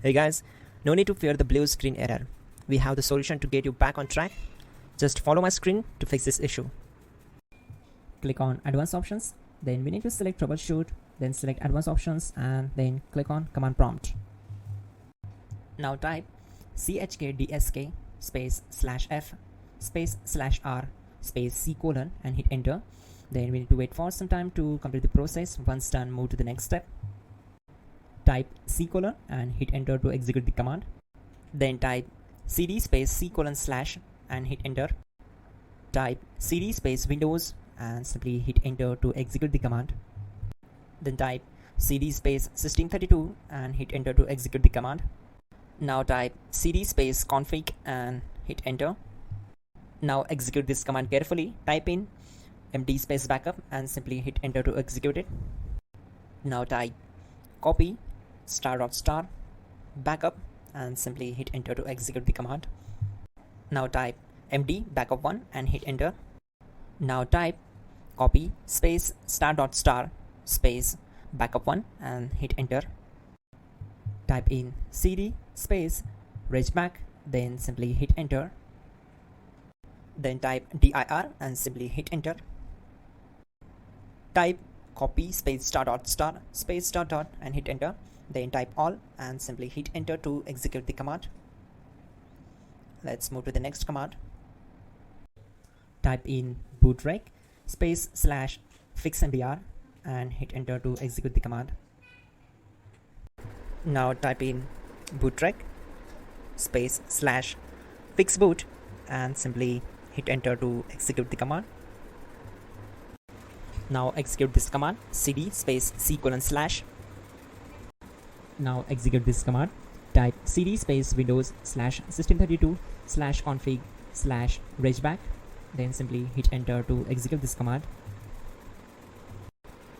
Hey guys, no need to fear the blue screen error. We have the solution to get you back on track. Just follow my screen to fix this issue. Click on Advanced Options, then we need to select Troubleshoot, then select Advanced Options and then click on Command Prompt. Now type chkdsk space /f space /r space c colon and hit enter. Then we need to wait for some time to complete the process. Once done, move to the next step. Type c colon and hit enter to execute the command. Then type cd space c colon / and hit enter. Type cd space windows and simply hit enter to execute the command. Then type cd space system32 and hit enter to execute the command. Now type cd space config and hit enter. Now execute this command carefully. Type in md space backup and simply hit enter to execute it. Now type copy ** backup and simply hit enter to execute the command. Now type md backup1 and hit enter. Now type copy space ** space backup1 and hit enter. Type in cd space regback, then simply hit enter. Then type dir and simply hit enter. Type copy space ** space ... and hit enter. Then type all and simply hit enter to execute the command. Let's move to the next command. Type in bootrec space /fixmbr and hit enter to execute the command. Now type in bootrec space /fixboot and simply hit enter to execute the command. Now execute this command cd space c colon /. Now execute this command. Type cd space windows /system32 /config /regback, then simply hit enter to execute this command.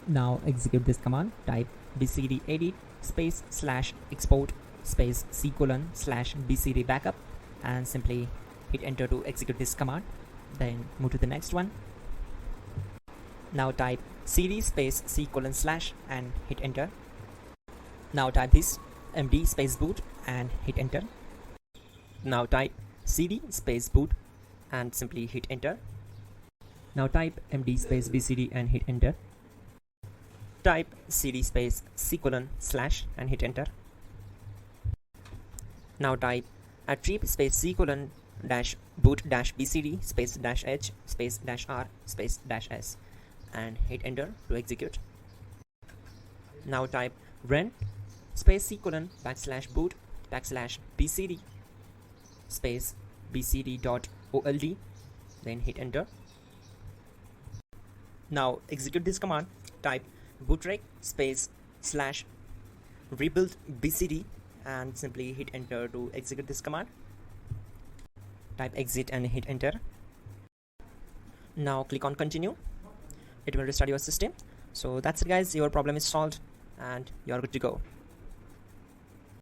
Now execute this command. Type bcd edit space /export space c colon /bcd backup and simply hit enter to execute this command. Then move to the next one. Now type cd space c colon / and hit enter. Now type this md space boot and hit enter. Now type cd space boot and simply hit enter. Now type md space bcd and hit enter. Type cd space c colon / and hit enter. Now type attrib space c colon -boot -bcd space -h space -r space -s and hit enter to execute. Now type run space c colon /boot /bcd space bcd.old, then hit enter. Now execute this command. Type bootrec space /rebuild bcd and simply hit enter to execute this command. Type exit and hit enter. Now click on continue. It will restart your system. So that's it guys, your problem is solved and you're good to go.